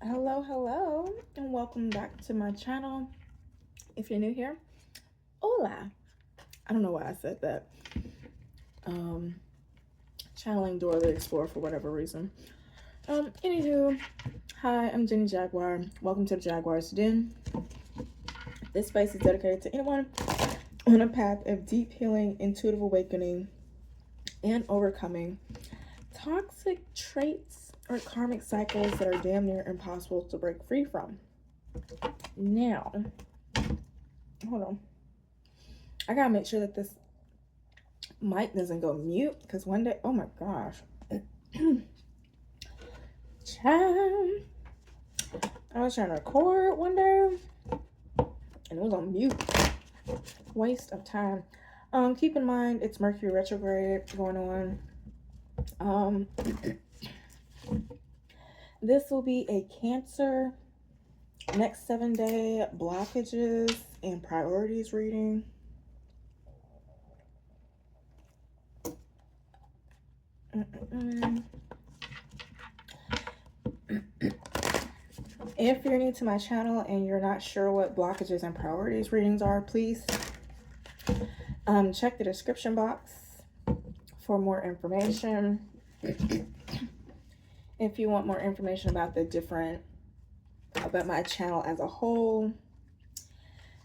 Hello, and welcome back to my channel. If you're new here, hola. I don't know why I said that. Um, Channeling Dora the Explorer for whatever reason. Anywho, hi, I'm Jenny Jaguar. Welcome to the Jaguar's Den. This space is dedicated to anyone on a path of deep healing, intuitive awakening, and overcoming toxic traits or karmic cycles that are damn near impossible to break free from. Now, hold on. I gotta make sure that this mic doesn't go mute because one day, oh my gosh, child, I was trying to record one day and it was on mute. Waste of time. Keep in mind it's Mercury retrograde going on. This will be a Cancer next 7-day blockages and priorities reading. If you're new to my channel and you're not sure what blockages and priorities readings are, please check the description box for more information. If you want more information about about my channel as a whole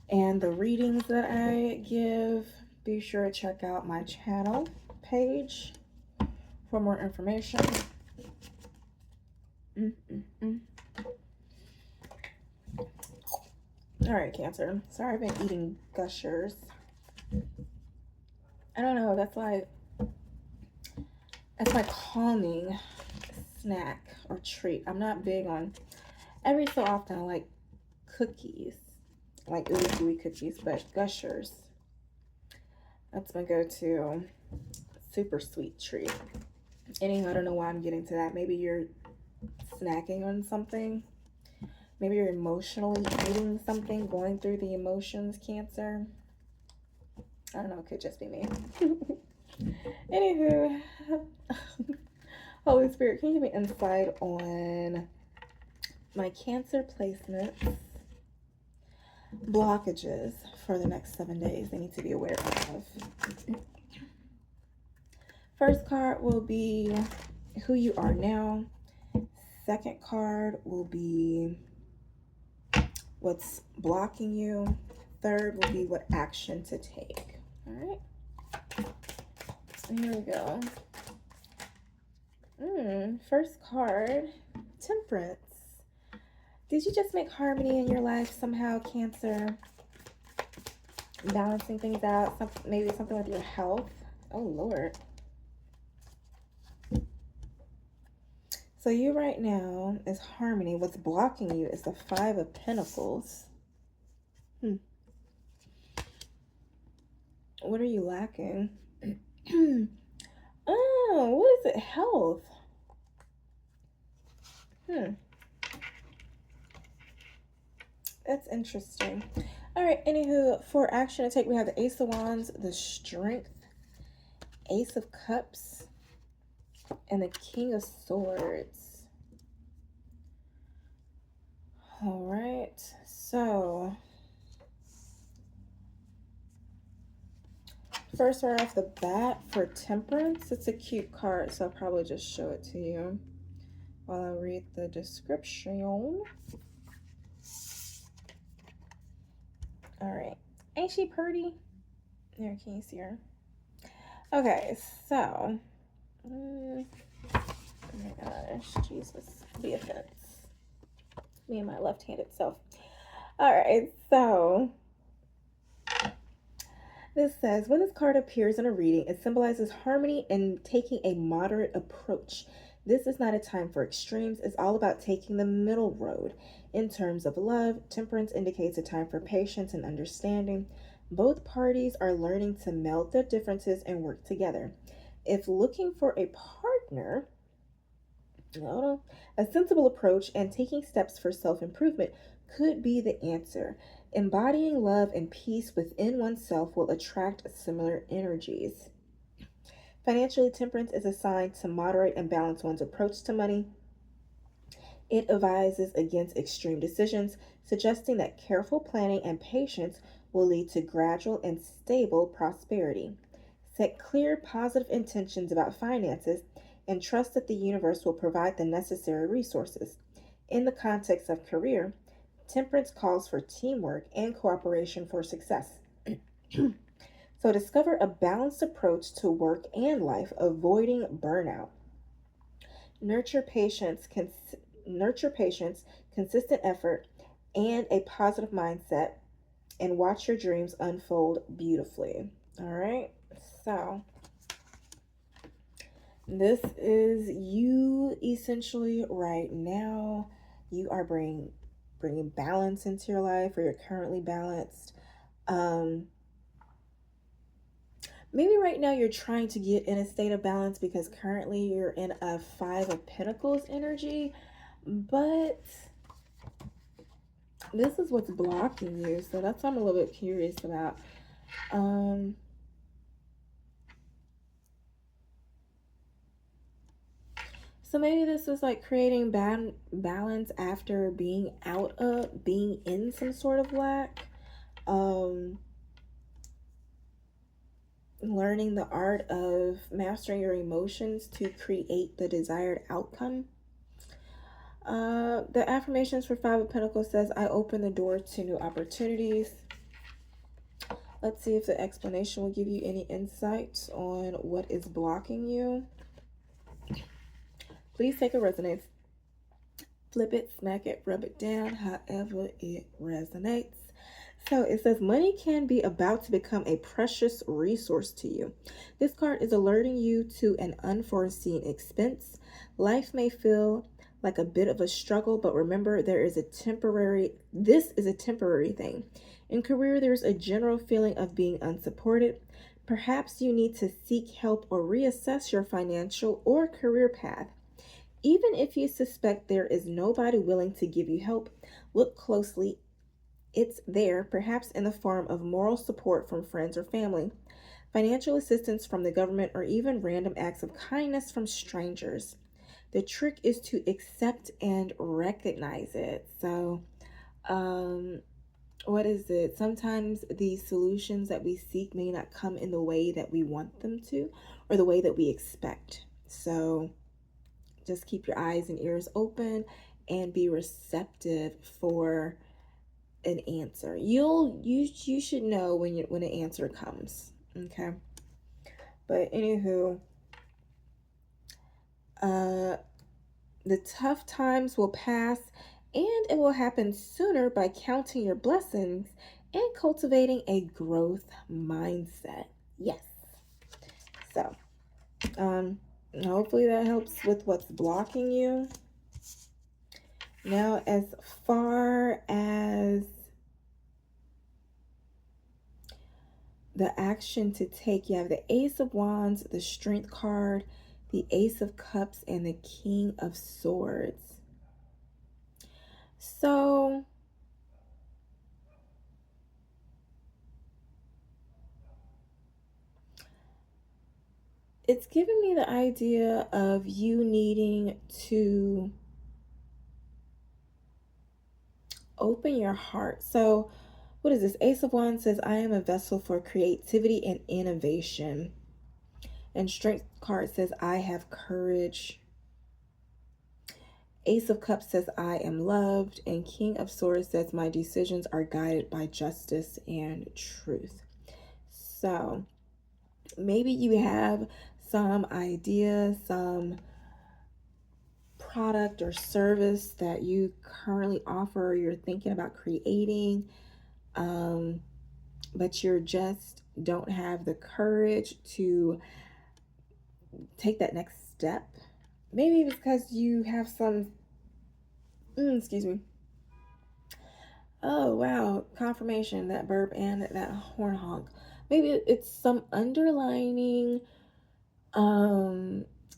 and the readings that I give, be sure to check out my channel page for more information. All right, Cancer. Sorry, I've been eating Gushers. I don't know. That's my calming snack or treat. I'm not big on. Every so often, I like cookies, like ooey gooey cookies, but Gushers. That's my go-to super sweet treat. Anyhow, I don't know why I'm getting to that. Maybe you're snacking on something. Maybe you're emotionally eating something, going through the emotions, Cancer. I don't know, it could just be me. Anywho, Holy Spirit, can you give me insight on my Cancer placements, blockages for the next 7 days they need to be aware of? First card will be who you are now. Second card will be what's blocking you. Third will be what action to take. All right. Here we go. First card, Temperance. Did you just make harmony in your life somehow, Cancer? Balancing things out, maybe something with your health. Oh, Lord. So you right now is harmony. What's blocking you is the Five of Pentacles. What are you lacking? Oh, what is it? Health. That's interesting. All right, anywho, for action to take, we have the Ace of Wands, the Strength, Ace of Cups, and the King of Swords. All right, so first right off the bat for Temperance, it's a cute card, so I'll probably just show it to you while I read the description. All right, ain't she pretty? There, can you see her? Okay, so oh my gosh, Jesus, the offense. Me and my left-handed self. All right, so this says, when this card appears in a reading, it symbolizes harmony and taking a moderate approach. This is not a time for extremes. It's all about taking the middle road. In terms of love, Temperance indicates a time for patience and understanding. Both parties are learning to meld their differences and work together. If looking for a partner, a sensible approach and taking steps for self-improvement could be the answer. Embodying love and peace within oneself will attract similar energies. Financially, Temperance is assigned to moderate and balance one's approach to money. It advises against extreme decisions, suggesting that careful planning and patience will lead to gradual and stable prosperity. Set clear, positive intentions about finances and trust that the universe will provide the necessary resources. In the context of career, temperance calls for teamwork and cooperation for success. So discover a balanced approach to work and life, avoiding burnout. Nurture patience, nurture patience, consistent effort, and a positive mindset, and watch your dreams unfold beautifully. All right. So this is you essentially right now. You are bringing balance into your life, or you're currently balanced. Um, Maybe right now you're trying to get in a state of balance because currently you're in a Five of Pentacles energy, but this is what's blocking you. So that's what I'm a little bit curious about. So maybe this is like creating balance after being in some sort of lack. Learning the art of mastering your emotions to create the desired outcome. The affirmations for Five of Pentacles says, I open the door to new opportunities. Let's see if the explanation will give you any insight on what is blocking you. Please take a resonance. Flip it, smack it, rub it down, however it resonates. So it says, money can be about to become a precious resource to you. This card is alerting you to an unforeseen expense. Life may feel like a bit of a struggle, but remember, this is a temporary thing. In career, there's a general feeling of being unsupported. Perhaps you need to seek help or reassess your financial or career path. Even if you suspect there is nobody willing to give you help, look closely. It's there, perhaps in the form of moral support from friends or family, financial assistance from the government, or even random acts of kindness from strangers. The trick is to accept and recognize it. So, what is it? Sometimes the solutions that we seek may not come in the way that we want them to, or the way that we expect. So, just keep your eyes and ears open and be receptive for an answer. You should know when an answer comes. Okay. But anywho, the tough times will pass, and it will happen sooner by counting your blessings and cultivating a growth mindset. Yes. So, hopefully that helps with what's blocking you. Now, as far as the action to take, you have the Ace of Wands, the Strength card, the Ace of Cups, and the King of Swords. So, it's giving me the idea of you needing to open your heart. So, what is this? Ace of Wands says, I am a vessel for creativity and innovation. And Strength card says, I have courage. Ace of Cups says, I am loved. And King of Swords says, my decisions are guided by justice and truth. So, maybe you have some idea, some product or service that you currently offer, or you're thinking about creating, but you just don't have the courage to take that next step. Maybe it's because you have some, excuse me. Oh, wow. Confirmation, that burp and that horn honk. Maybe it's some underlining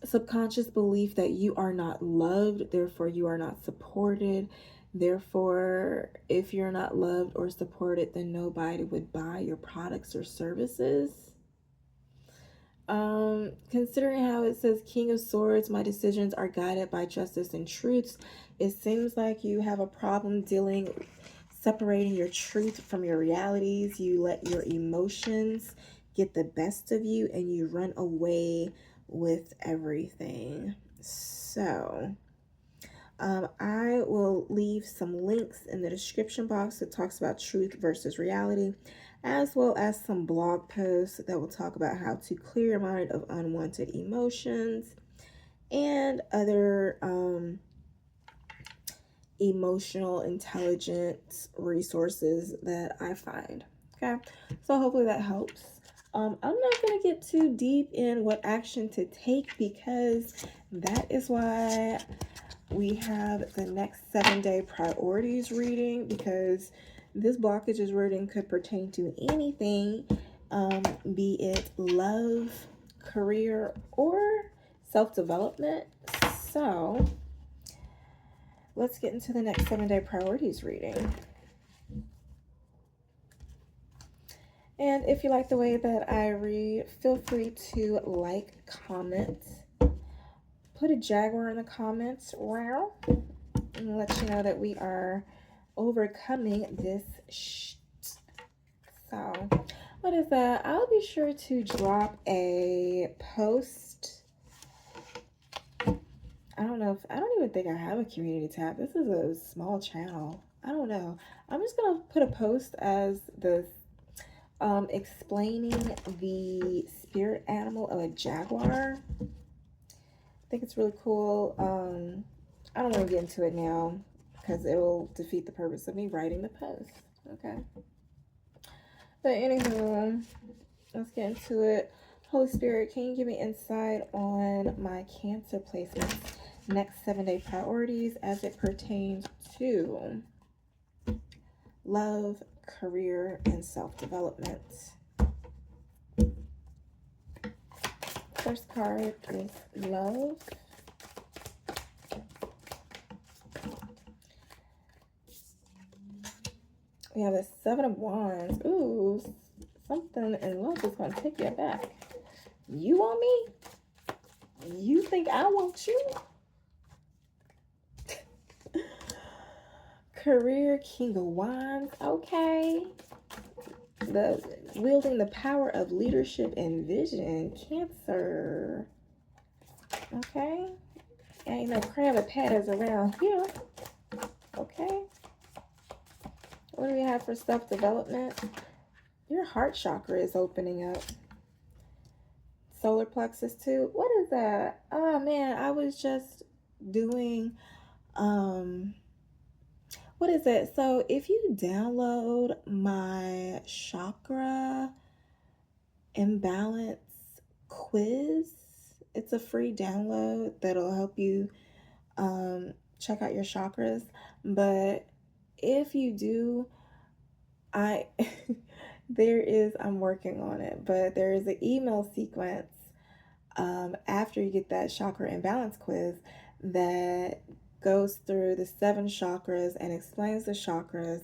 subconscious belief that you are not loved, therefore you are not supported. Therefore, if you're not loved or supported, then nobody would buy your products or services. Considering how it says King of Swords, my decisions are guided by justice and truths. It seems like you have a problem separating your truth from your realities. You let your emotions get the best of you and you run away with everything. So, I will leave some links in the description box that talks about truth versus reality, as well as some blog posts that will talk about how to clear your mind of unwanted emotions and other emotional intelligence resources that I find. Okay, so hopefully that helps. I'm not going to get too deep in what action to take because that is why we have the next 7-day priorities reading, because this blockage's reading could pertain to anything, be it love, career, or self-development. So let's get into the next 7-day priorities reading. And if you like the way that I read, feel free to like, comment, put a jaguar in the comments, wow, and let you know that we are overcoming this So what is that? I'll be sure to drop a post. I don't even think I have a community tab. This is a small channel. I don't know. I'm just gonna put a post as the explaining the spirit animal of a jaguar. I think it's really cool. I don't want to get into it now because it will defeat the purpose of me writing the post. Okay. But anywho, let's get into it. Holy Spirit, can you give me insight on my Cancer placements, next 7-day priorities as it pertains to love, career, and self-development? First card is love. We have a 7 of Wands. Ooh, something in love is going to take you back. You want me? You think I want you? Career, King of Wands. Okay. Wielding the power of leadership and vision. Cancer. Okay. Ain't no crab patties around here. Okay. What do we have for self-development? Your heart chakra is opening up. Solar plexus too. What is that? Oh man, I was just doing what is it? So if you download my chakra imbalance quiz, it's a free download that'll help you check out your chakras. But if you do, I'm working on it, but there is an email sequence after you get that chakra imbalance quiz that goes through the 7 chakras and explains the chakras.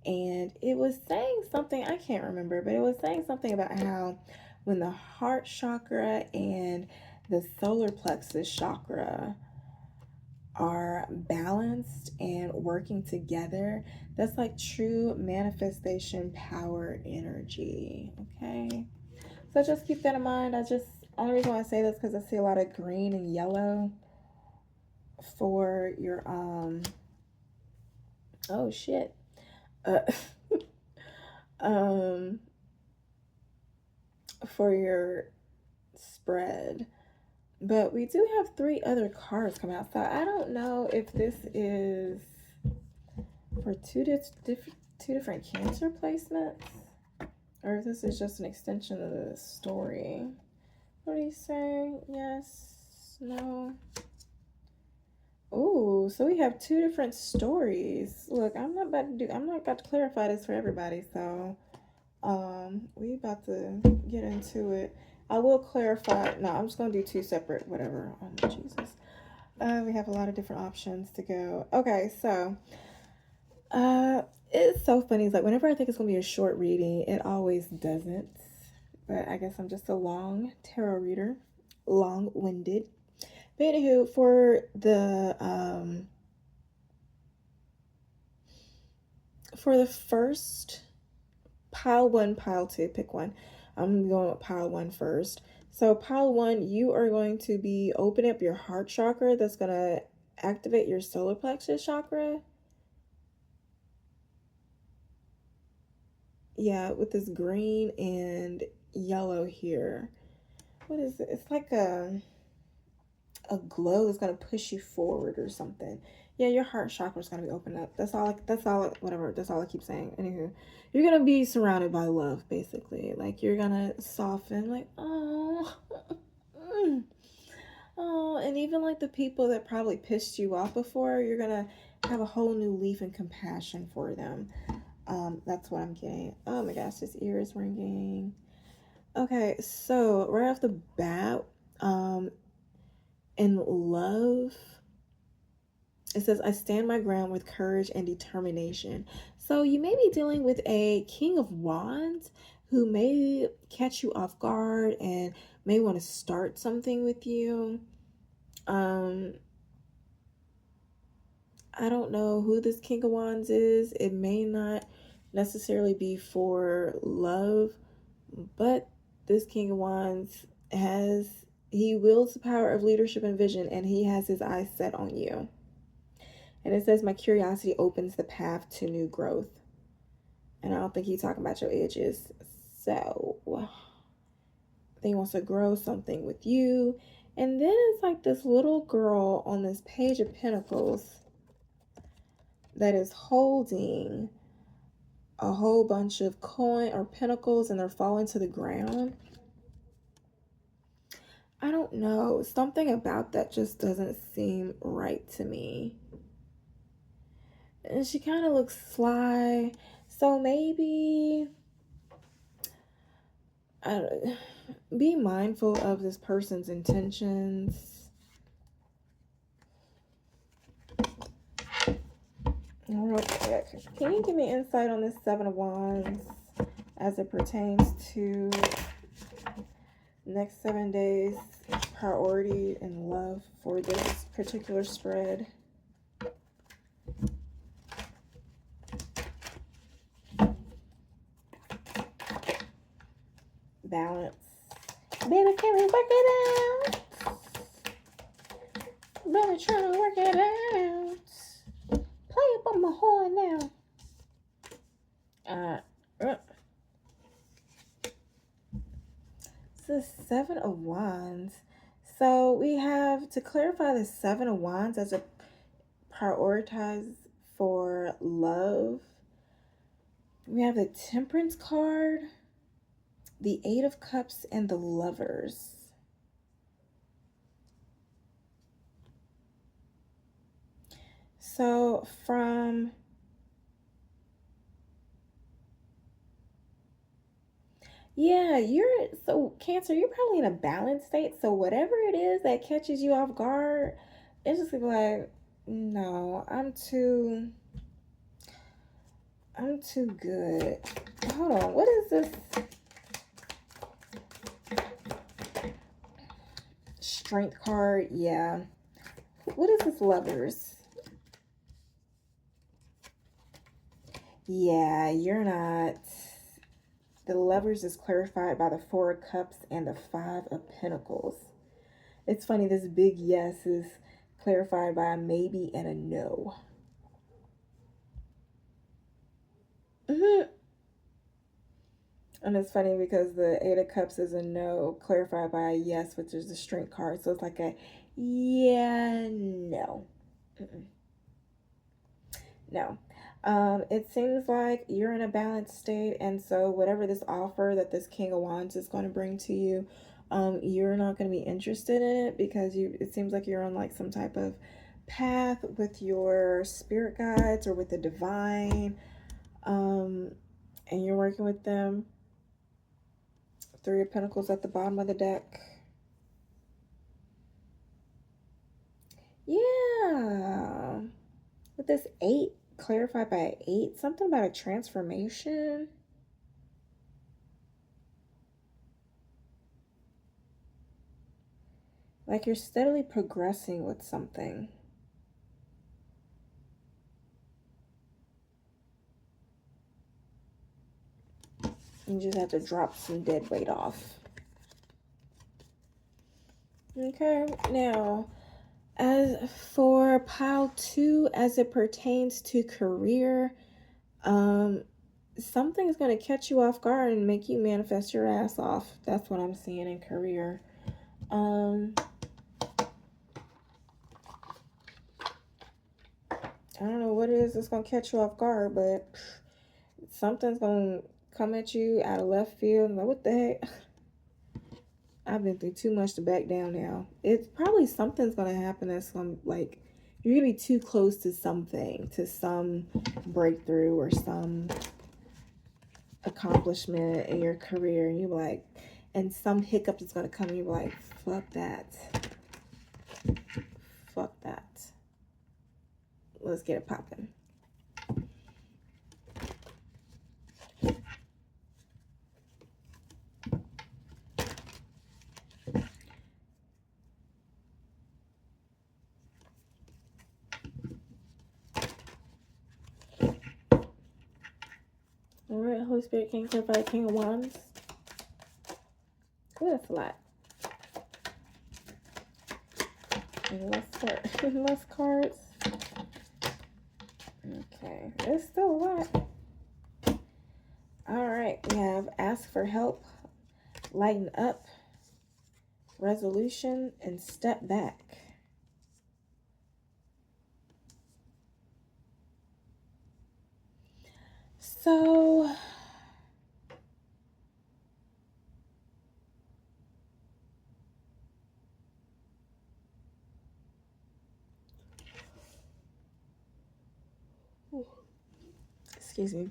And it was saying something, I can't remember, but it was saying something about how when the heart chakra and the solar plexus chakra are balanced and working together, that's like true manifestation power energy. Okay, so just keep that in mind. Only reason why I say this because I see a lot of green and yellow for your oh shit for your spread. But we do have 3 other cards coming out, so I don't know if this is for two different Cancer placements, or if this is just an extension of the story. What are you saying? Yes, no. Oh, so we have 2 different stories. Look, I'm not about to clarify this for everybody, so we about to get into it. I will clarify. No, I'm just gonna do 2 separate whatever. Oh Jesus. We have a lot of different options to go. Okay, so it's so funny. It's like whenever I think it's gonna be a short reading, it always doesn't. but I guess I'm just a long tarot reader, long-winded. But anywho, for the first pile one, pile two, pick one. I'm going with pile one first. So pile one, you are going to be opening up your heart chakra. That's going to activate your solar plexus chakra. Yeah, with this green and yellow here. What is it? It's like a glow that's gonna push you forward or something. Yeah, your heart chakra is gonna be opened up. That's all. Whatever. That's all I keep saying. Anywho, you're gonna be surrounded by love, basically. Like you're gonna soften. Like oh, oh, and even like the people that probably pissed you off before, you're gonna have a whole new leaf and compassion for them. That's what I'm getting. Oh my gosh, this ear is ringing. Okay, so right off the bat, in love, it says, I stand my ground with courage and determination. So you may be dealing with a King of Wands who may catch you off guard and may want to start something with you. I don't know who this King of Wands is. It may not necessarily be for love, but this King of Wands he wields the power of leadership and vision, and he has his eyes set on you. And it says, my curiosity opens the path to new growth. And I don't think he's talking about your edges. So I think he wants to grow something with you. And then it's like this little girl on this page of pentacles that is holding a whole bunch of coin or pentacles, and they're falling to the ground. I don't know. Something about that just doesn't seem right to me. And she kind of looks sly. So maybe be mindful of this person's intentions. Real quick, can you give me insight on this Seven of Wands as it pertains to next 7 days, priority and love for this particular spread? Balance. Baby, can we work it out? Baby, trying to work it out. Play up on my horn now. It's the Seven of Wands. So we have to clarify the Seven of Wands as a prioritize for love. We have the Temperance card, the Eight of Cups, and the Lovers. So so Cancer, you're probably in a balanced state. So whatever it is that catches you off guard, it's just like, no, I'm too good. Hold on, what is this? Strength card, yeah. What is this Lovers? Yeah, you're not. The Lovers is clarified by the Four of Cups and the Five of Pentacles. It's funny, this big yes is clarified by a maybe and a no. And it's funny because the Eight of Cups is a no, clarified by a yes, which is the Strength card. So it's like a yeah, no. No. It seems like you're in a balanced state, and so whatever this offer that this King of Wands is going to bring to you, you're not going to be interested in it because it seems like you're on like some type of path with your spirit guides or with the divine, and you're working with them. Three of Pentacles at the bottom of the deck. Yeah. With this 8 clarified by 8, something about a transformation. Like you're steadily progressing with something. You just have to drop some dead weight off. Okay, now as for pile 2, as it pertains to career, something is going to catch you off guard and make you manifest your ass off. That's what I'm seeing in career. I don't know what it is that's going to catch you off guard, but something's going to come at you out of left field. Like, what the heck? I've been through too much to back down now. It's probably something's going to happen that's going to, like, you're going to be too close to something, to some breakthrough or some accomplishment in your career. And you're like, and some hiccup is going to come and you're like, fuck that. Fuck that. Let's get it popping. Alright, Holy Spirit, King, clarify, King of Wands. Ooh, that's a lot. And less cards. Okay, it's still a lot. Alright, we have ask for help, lighten up, resolution, and step back. So, excuse me.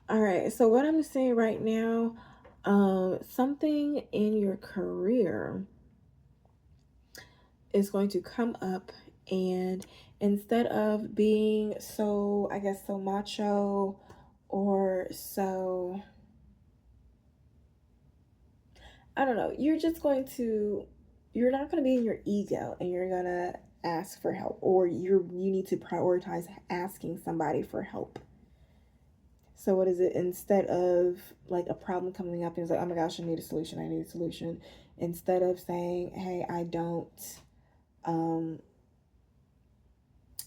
All right, so what I'm saying right now, something in your career is going to come up, and instead of being so, I guess, so macho or so, I don't know, you're not going to be in your ego and you're going to ask for help, or you need to prioritize asking somebody for help. So what is it? Instead of like a problem coming up and it's like, oh my gosh, I need a solution. Instead of saying, hey, I don't,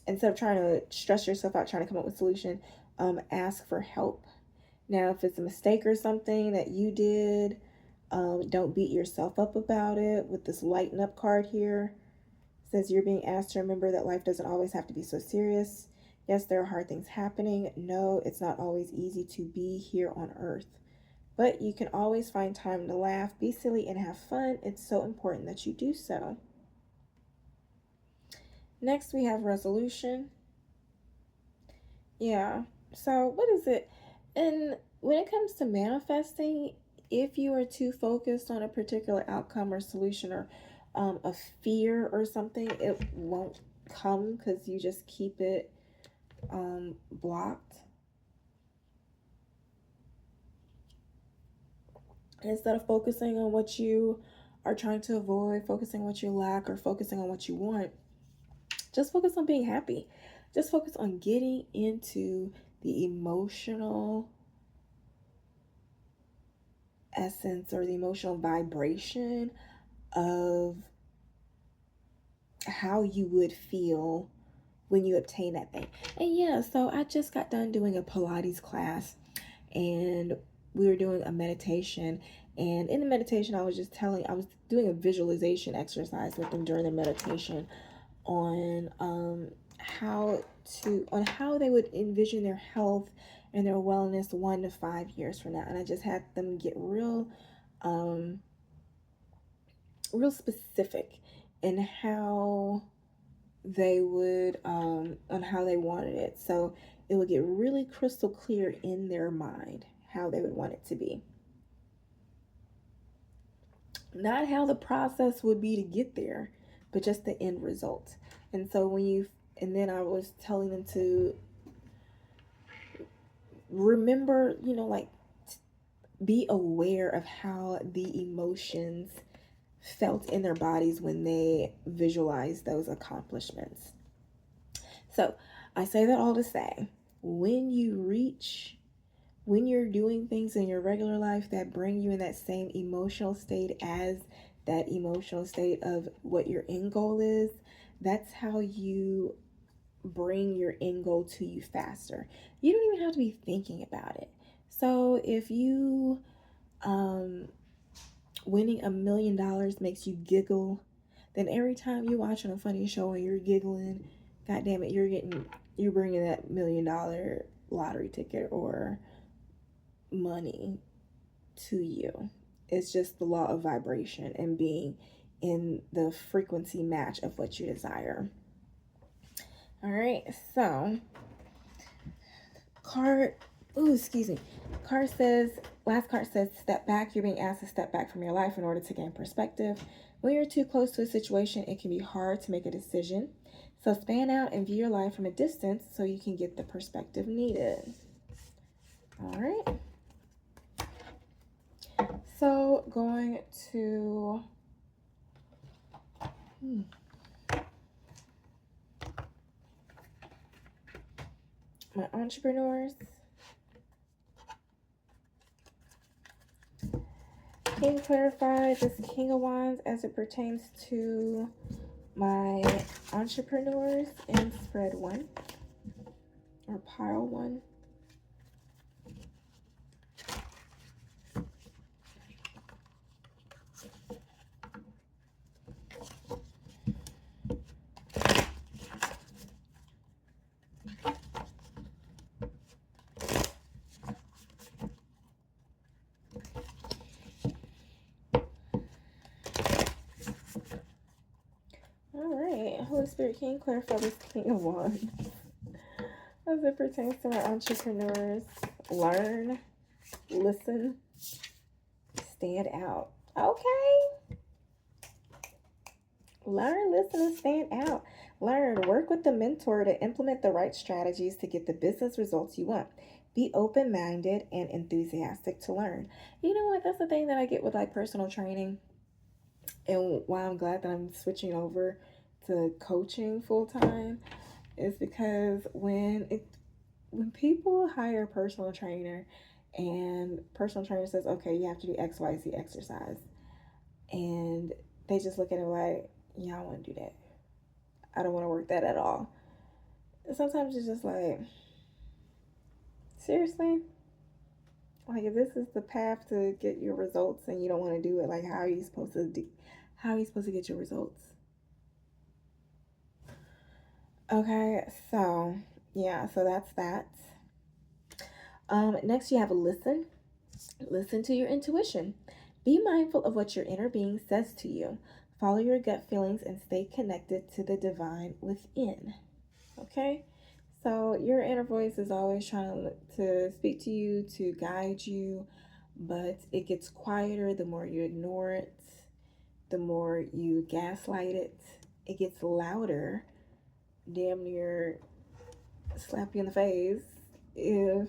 instead of trying to stress yourself out, trying to come up with a solution, ask for help. Now, if it's a mistake or something that you did, don't beat yourself up about it. With this lighten up card here, it says you're being asked to remember that life doesn't always have to be so serious. Yes, there are hard things happening. No, it's not always easy to be here on earth. But you can always find time to laugh, be silly, and have fun. It's so important that you do so. Next, we have resolution. Yeah. So, what is it? And when it comes to manifesting, if you are too focused on a particular outcome or solution or a fear or something, it won't come because you just keep it blocked. Instead of focusing on what you are trying to avoid, focusing on what you lack, or focusing on what you want, just focus on being happy. Just focus on getting into the emotional essence or the emotional vibration of how you would feel when you obtain that thing. And yeah, so I just got done doing a Pilates class, and we were doing a meditation, and in the meditation I was doing a visualization exercise with them during the meditation on how they would envision their health and their wellness 1 to 5 years from now. And I just had them get real specific in how they would on how they wanted it, so it would get really crystal clear in their mind how they would want it to be, not how the process would be to get there, but just the end result. And so and then I was telling them to remember, like, be aware of how the emotions felt in their bodies when they visualize those accomplishments. So I say that all to say, when you're doing things in your regular life that bring you in that same emotional state as that emotional state of what your end goal is, that's how you bring your end goal to you faster. You don't even have to be thinking about it. So if you winning $1 million makes you giggle, then every time you're watching a funny show and you're giggling, god damn it, you're bringing that $1 million lottery ticket or money to you. It's just the law of vibration and being in the frequency match of what you desire. All right, so last card says, step back. You're being asked to step back from your life in order to gain perspective. When you're too close to a situation, it can be hard to make a decision. So span out and view your life from a distance so you can get the perspective needed. All right. So going to my entrepreneurs. Can you clarify this King of Wands as it pertains to my entrepreneurs in spread 1 or pile 1? Holy Spirit, can you clarify this King of Wands as it pertains to my entrepreneurs? Learn, listen, stand out. Okay. Learn, listen, and stand out. Learn, work with the mentor to implement the right strategies to get the business results you want. Be open-minded and enthusiastic to learn. You know what? That's the thing that I get with like personal training, and why I'm glad that I'm switching over to coaching full time is because when people hire a personal trainer and personal trainer says, okay, you have to do XYZ exercise, and they just look at it like, yeah, I don't want to do that. I don't want to work that at all. And sometimes it's just like, seriously? Like, if this is the path to get your results and you don't want to do it, like, how are you supposed to get your results? Okay, so yeah, so that's that. Next you have listen. Listen to your intuition. Be mindful of what your inner being says to you. Follow your gut feelings and stay connected to the divine within. Okay? So your inner voice is always trying to speak to you, to guide you, but it gets quieter the more you ignore it, the more you gaslight it. It gets louder, damn near slap you in the face if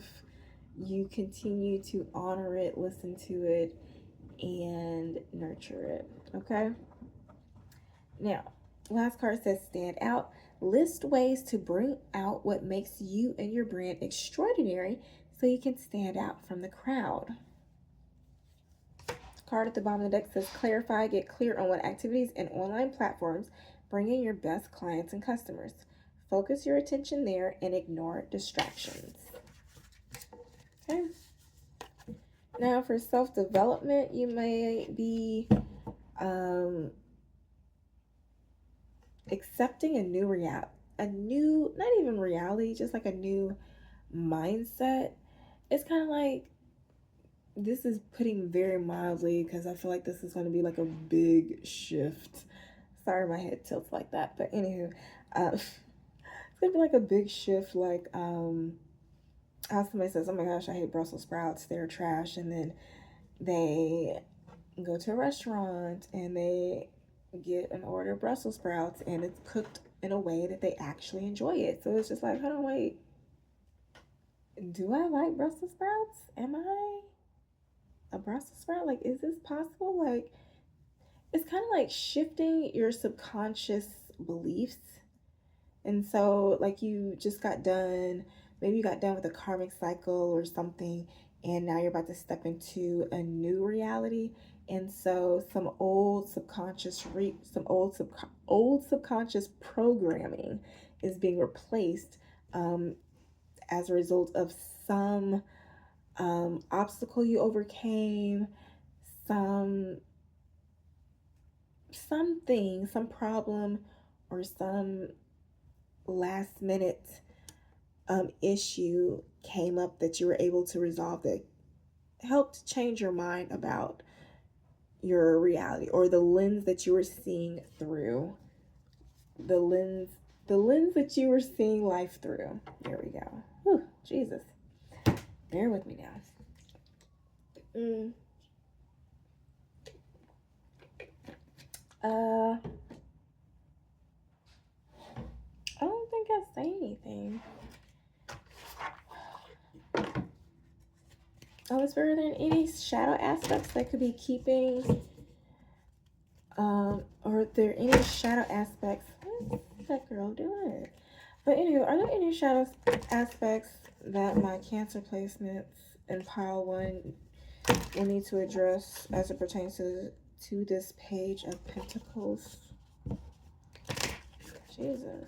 you continue to honor it, listen to it, and nurture it. Okay? Now, last card says stand out. List ways to bring out what makes you and your brand extraordinary so you can stand out from the crowd. Card at the bottom of the deck says clarify. Get clear on what activities and online platforms bring in your best clients and customers. Focus your attention there and ignore distractions. Okay. Now for self-development, you may be accepting not even reality, just like a new mindset. It's kind of like, this is putting very mildly because I feel like this is going to be like a big shift. Sorry, my head tilts like that, but anywho, it's gonna be like a big shift, like how somebody says, oh my gosh, I hate Brussels sprouts, they're trash, and then they go to a restaurant and they get an order of Brussels sprouts and it's cooked in a way that they actually enjoy it. So it's just like, hold on, wait, do I like Brussels sprouts? Am I a Brussels sprout? Like, is this possible? Like, it's kind of like shifting your subconscious beliefs. And so, like, you just got done, maybe you got done with a karmic cycle or something, and now you're about to step into a new reality. And so, old subconscious programming is being replaced, um, as a result of some obstacle you overcame, some some problem, or some last minute issue came up that you were able to resolve that helped change your mind about your reality, or the lens that you were seeing through, the lens the lens that you were seeing life through. There we go. Whew, Jesus, bear with me now. I don't think I say anything. Oh, is there any shadow aspects that could be keeping, or are there any shadow aspects? What's that girl doing? But anyway, are there any shadow aspects that my Cancer placements in pile 1 will need to address as it pertains to this Page of Pentacles? Jesus.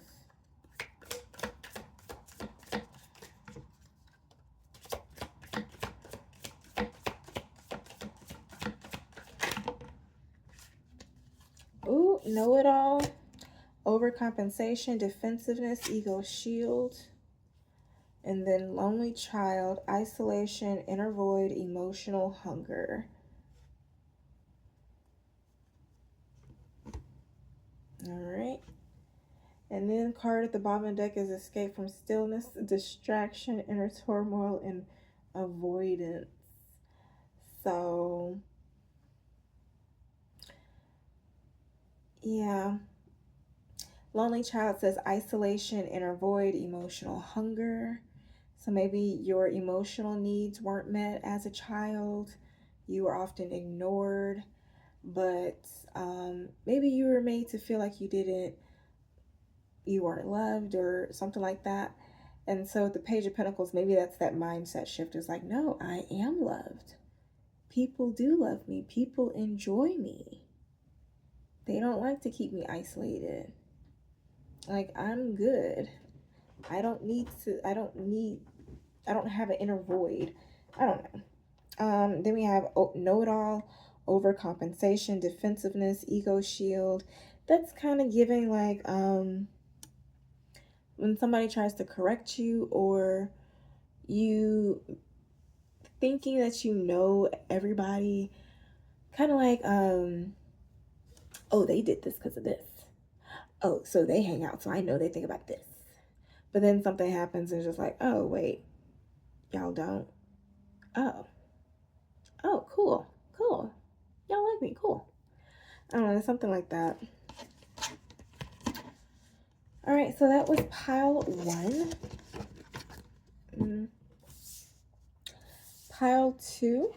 Ooh, know-it-all, overcompensation, defensiveness, ego shield, and then lonely child, isolation, inner void, emotional hunger. All right. And then card at the bottom of the deck is escape from stillness, distraction, inner turmoil, and avoidance. So, yeah. Lonely child says isolation, inner void, emotional hunger. So maybe your emotional needs weren't met as a child. You were often ignored, but maybe you were made to feel like you weren't loved or something like that. And so the Page of Pentacles, maybe that's that mindset shift. It's like, no, I am loved. People do love me. People enjoy me. They don't like to keep me isolated. Like, I'm good. I don't have an inner void. I don't know. Then we have know-it-all, overcompensation, defensiveness, ego shield. That's kind of giving like when somebody tries to correct you, or you thinking that you know everybody, kind of like oh, they did this because of this. Oh, so they hang out, so I know they think about this. But then something happens and it's just like, oh, wait, y'all don't. Oh, cool. Y'all like me, cool. I don't know, something like that. All right, so that was pile 1. Pile 2.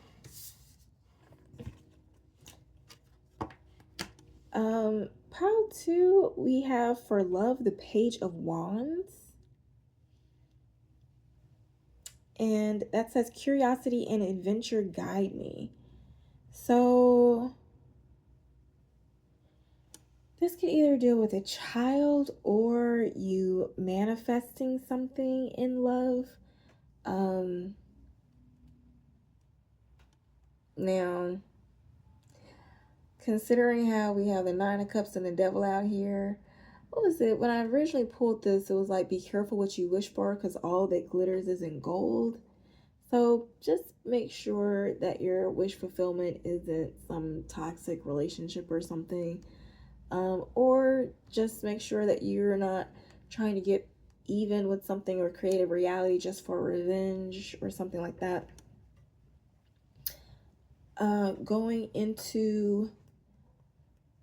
Pile 2, we have for love the Page of Wands. And that says curiosity and adventure guide me. So this could either deal with a child or you manifesting something in love. Now, considering how we have the 9 of Cups and the Devil out here, what was it? When I originally pulled this, it was like, be careful what you wish for, because all that glitters isn't gold. So just make sure that your wish fulfillment isn't some toxic relationship or something. Or just make sure that you're not trying to get even with something or create a reality just for revenge or something like that. Going into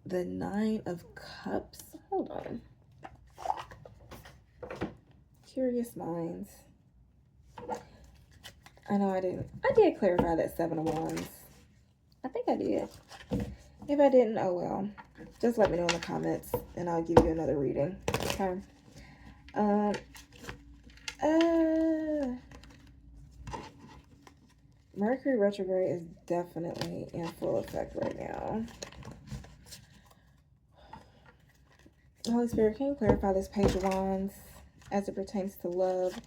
the 9 of Cups. Hold on. Curious minds. I know I did clarify that 7 of Wands. I think I did. If I didn't, oh well. Just let me know in the comments and I'll give you another reading. Okay. Mercury retrograde is definitely in full effect right now. Holy Spirit, can you clarify this Page of Wands as it pertains to love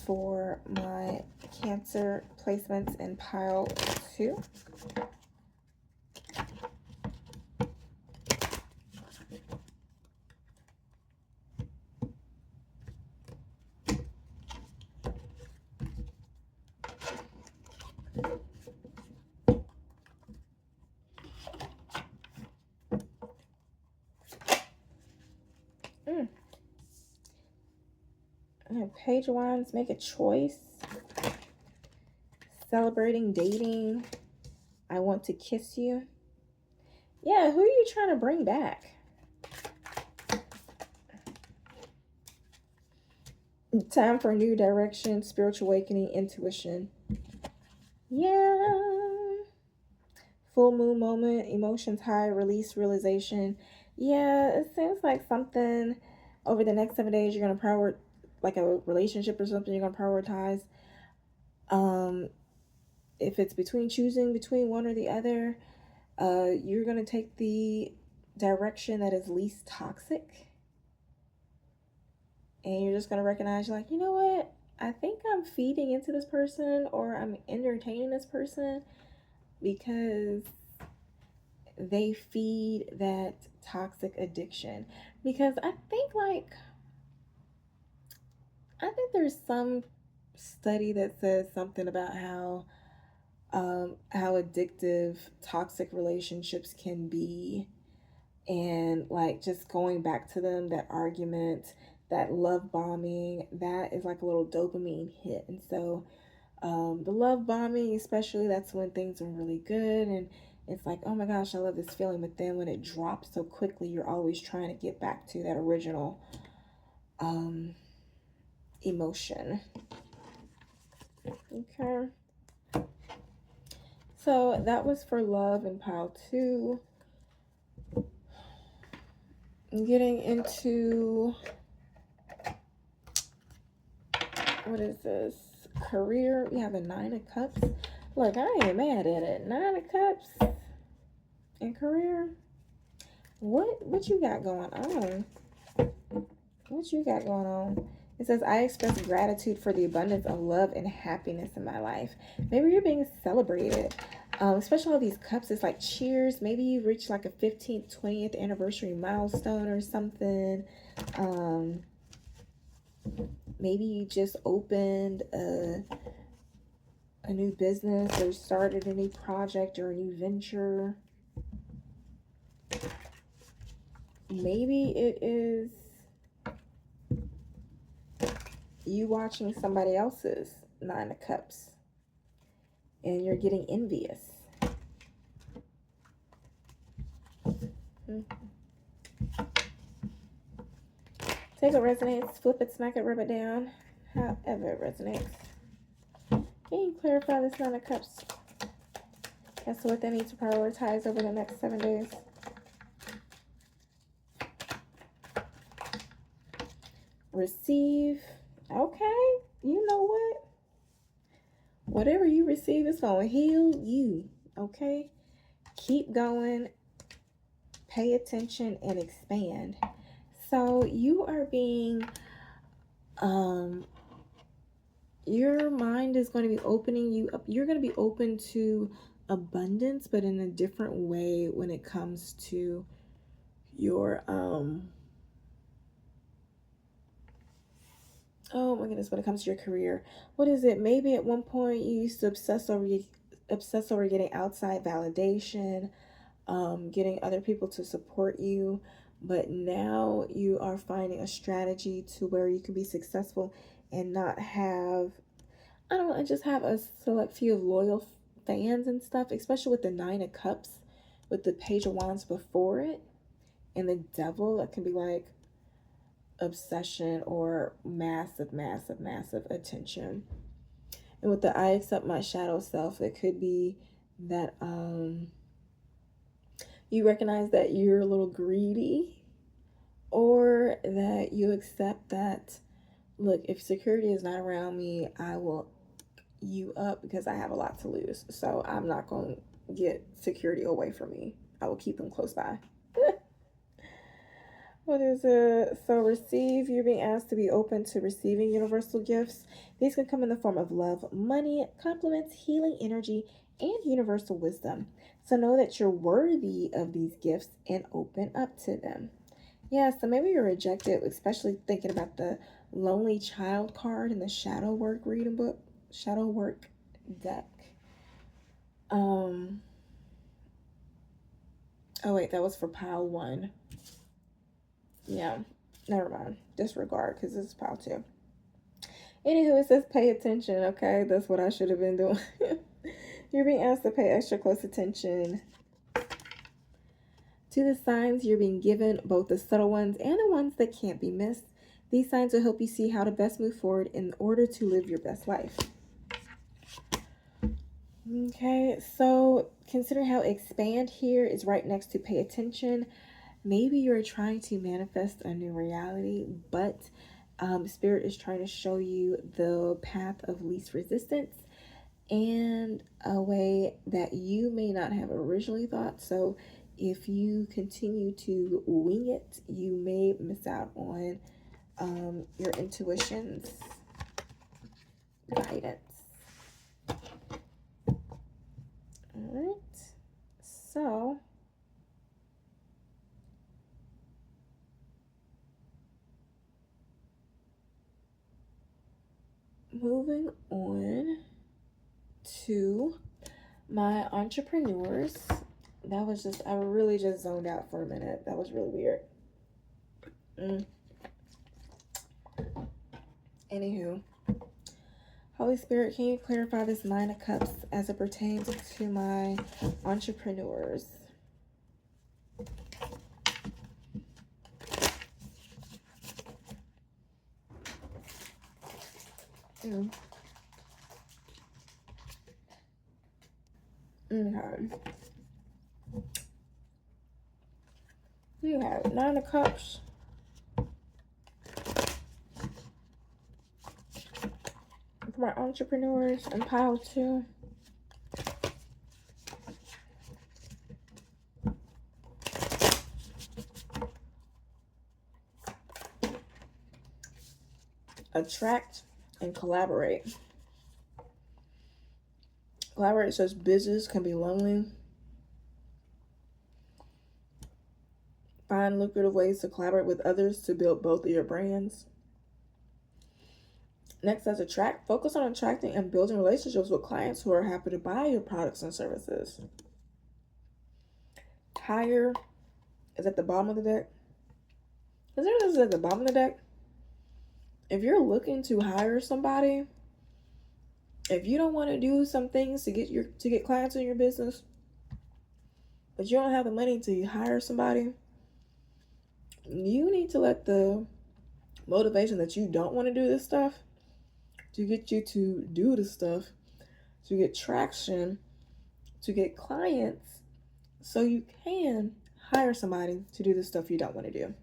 for my Cancer placements in pile 2? Page of Wands, make a choice. Celebrating, dating. I want to kiss you. Yeah, who are you trying to bring back? Time for a new direction, spiritual awakening, intuition. Yeah. Full moon moment, emotions high, release, realization. Yeah, it seems like something over the next 7 days you're going to prioritize, like a relationship or something you're going to prioritize. If it's choosing between one or the other, you're going to take the direction that is least toxic. And you're just going to recognize, you're like, you know what? I think I'm feeding into this person, or I'm entertaining this person because they feed that toxic addiction. Because I think there's some study that says something about how addictive toxic relationships can be, and like just going back to them, that argument, that love bombing, that is like a little dopamine hit. And so the love bombing especially, that's when things are really good and it's like, oh my gosh, I love this feeling. But then when it drops so quickly, you're always trying to get back to that original emotion. Okay. So that was for love in pile 2. Getting into, what is this? Career. We have a 9 of Cups. Look, I ain't mad at it. 9 of Cups in career. What you got going on? What you got going on? It says, I express gratitude for the abundance of love and happiness in my life. Maybe you're being celebrated. Especially all these cups, it's like cheers. Maybe you reached like a 15th, 20th anniversary milestone or something. Maybe you just opened a new business or started a new project or a new venture. Maybe it is you watching somebody else's 9 of Cups and you're getting envious. Take what resonates, flip it, smack it, rub it down, however it resonates. Can you clarify this 9 of Cups as to what they need to prioritize over the next 7 days? Receive. Okay, you know what? Whatever you receive is going to heal you, okay? Keep going, pay attention, and expand. So you are being, your mind is going to be opening you up. You're going to be open to abundance, but in a different way when it comes to your, oh my goodness, when it comes to your career. What is it? Maybe at one point you used to obsess over getting outside validation, getting other people to support you, but now you are finding a strategy to where you can be successful and not have, I don't know, and just have a select few of loyal fans and stuff, especially with the 9 of Cups, with the Page of Wands before it, and the Devil. That can be like obsession or massive attention. And with the I accept my shadow self, it could be that You recognize that you're a little greedy, or that you accept that, look, if security is not around me, I will you up because I have a lot to lose. So I'm not going to get security away from me. I will keep them close by. What is it? So receive, you're being asked to be open to receiving universal gifts. These can come in the form of love, money, compliments, healing energy, and universal wisdom. So know that you're worthy of these gifts and open up to them. Yeah, so maybe you're rejected, especially thinking about the lonely child card in the shadow work reading book, shadow work deck. Oh wait, that was for pile 1. Yeah, never mind. Disregard, because this is pile 2. Anywho, it says pay attention, okay? That's what I should have been doing. You're being asked to pay extra close attention to the signs you're being given, both the subtle ones and the ones that can't be missed. These signs will help you see how to best move forward in order to live your best life. Okay, so consider how expand here is right next to pay attention. Maybe you're trying to manifest a new reality, but Spirit is trying to show you the path of least resistance and a way that you may not have originally thought. So if you continue to wing it, you may miss out on your intuition's guidance. All right, so moving on to my entrepreneurs. That was just, I really just zoned out for a minute. That was really weird. Anywho, Holy Spirit, can you clarify this 9 of Cups as it pertains to my entrepreneurs? Okay. We have 9 of Cups. For my entrepreneurs and pile 2. Attract and collaborate. Collaborate says business can be lonely. Find lucrative ways to collaborate with others to build both of your brands. Next, as attract, focus on attracting and building relationships with clients who are happy to buy your products and services. Hire is at the bottom of the deck. Is there at the bottom of the deck? If you're looking to hire somebody, if you don't want to do some things to get clients in your business, but you don't have the money to hire somebody, you need to let the motivation that you don't want to do this stuff to get you to do the stuff, to get traction, to get clients, so you can hire somebody to do the stuff you don't want to do.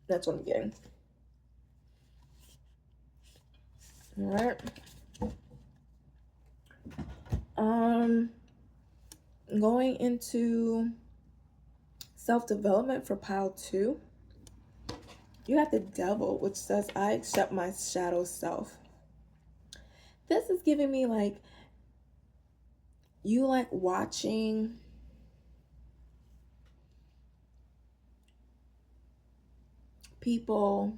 That's what I'm getting. All right. Going into self-development for pile 2. You have the Devil, which says, I accept my shadow self. This is giving me like, you like watching people,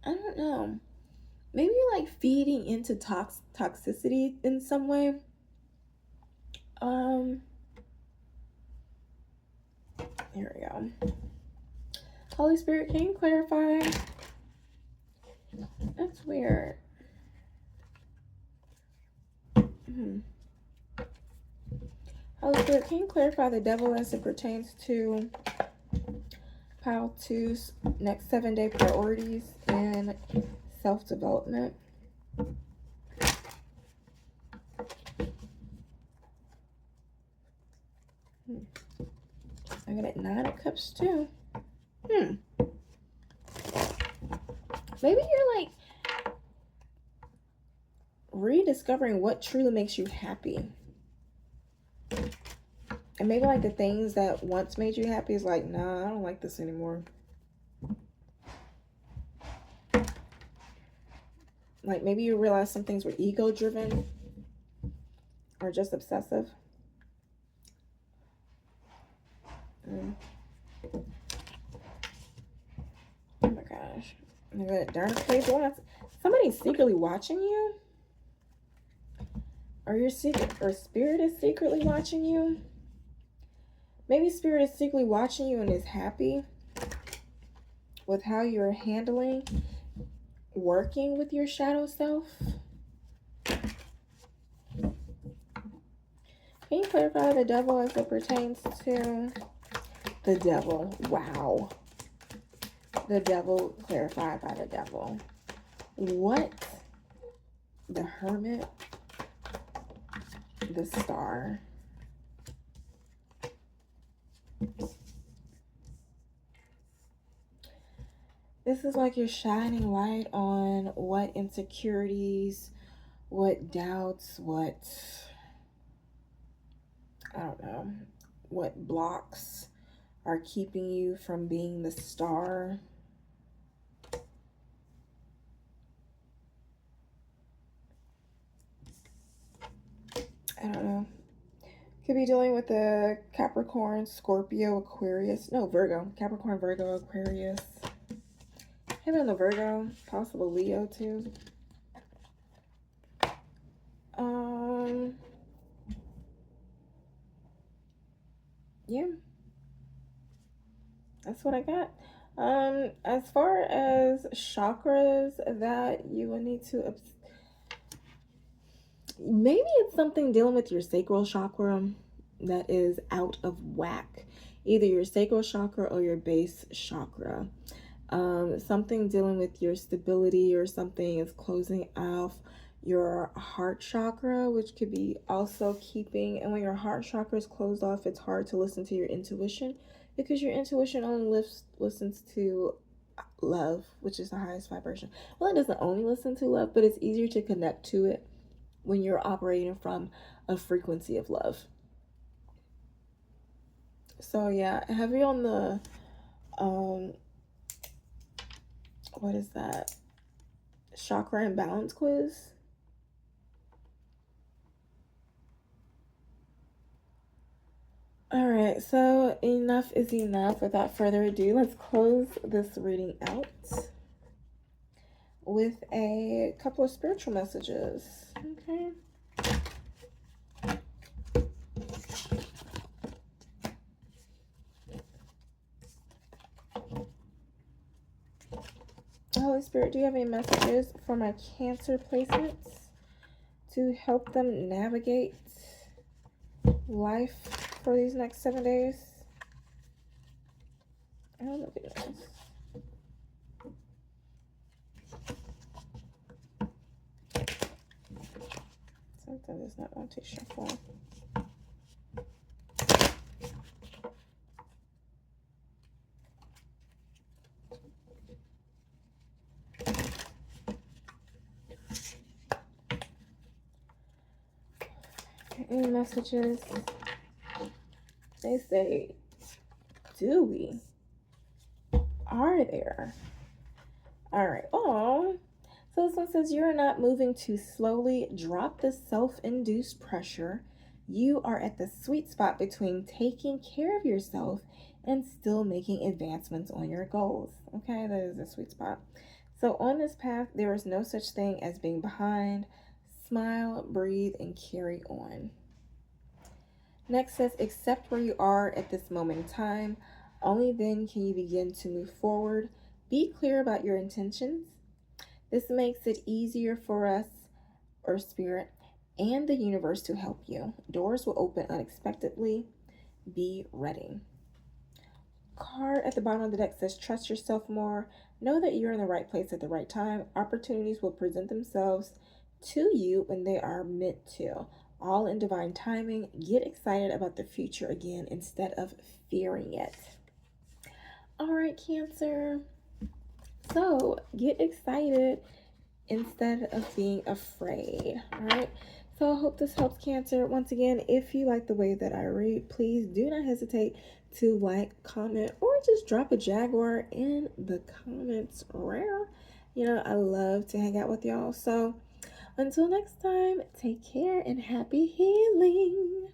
I don't know, maybe you're like feeding into toxicity in some way. Here we go. Holy Spirit, can you clarify? That's weird. Holy Spirit, can you clarify the Devil as it pertains to pile 2's next 7-day priorities and self-development? got a 9 of Cups too. Maybe you're like rediscovering what truly makes you happy. And maybe like the things that once made you happy is like, nah, I don't like this anymore. Like maybe you realize some things were ego driven or just obsessive. Oh my gosh. That dark table. Somebody's secretly watching you? Or your secret, or spirit is secretly watching you? Maybe spirit is secretly watching you and is happy with how you're handling working with your shadow self. Can you clarify the devil as it pertains to the devil? Wow. The devil, clarified by the devil. What? The Hermit. The Star. This is like you're shining light on what insecurities, what doubts, what, I don't know, what blocks are keeping you from being the star. I don't know. Could be dealing with a Capricorn, Scorpio, Aquarius. No, Virgo. Capricorn, Virgo, Aquarius. Maybe on the Virgo. Possible Leo too. Yeah. That's what I got. As far as chakras that you will need to, maybe it's something dealing with your sacral chakra that is out of whack. Either your sacral chakra or your base chakra. Something dealing with your stability, or something is closing off your heart chakra, which could be also keeping, and when your heart chakra is closed off, it's hard to listen to your intuition, because your intuition only listens to love, which is the highest vibration. Well, it doesn't only listen to love, but it's easier to connect to it when you're operating from a frequency of love. So yeah, have you on the what is that? Chakra imbalance quiz? All right, so enough is enough. Without further ado, let's close this reading out with a couple of spiritual messages. Okay. Holy Spirit, do you have any messages for my Cancer placements to help them navigate life for these next 7 days? Oh, look at this. Something does not want to shuffle. Any messages? They say, do we? Are there? All right. Oh, so this one says, you're not moving too slowly. Drop the self-induced pressure. You are at the sweet spot between taking care of yourself and still making advancements on your goals. Okay, that is the sweet spot. So on this path, there is no such thing as being behind. Smile, breathe, and carry on. Next says, accept where you are at this moment in time. Only then can you begin to move forward. Be clear about your intentions. This makes it easier for us, or spirit, and the universe to help you. Doors will open unexpectedly. Be ready. Card at the bottom of the deck says, trust yourself more. Know that you're in the right place at the right time. Opportunities will present themselves to you when they are meant to. all in divine timing. Get excited about the future again instead of fearing it. All right, Cancer. So get excited instead of being afraid. All right. So I hope this helps, Cancer. Once again, if you like the way that I read, please do not hesitate to like, comment, or just drop a jaguar in the comments. Rare. You know, I love to hang out with y'all. So until next time, take care and happy healing.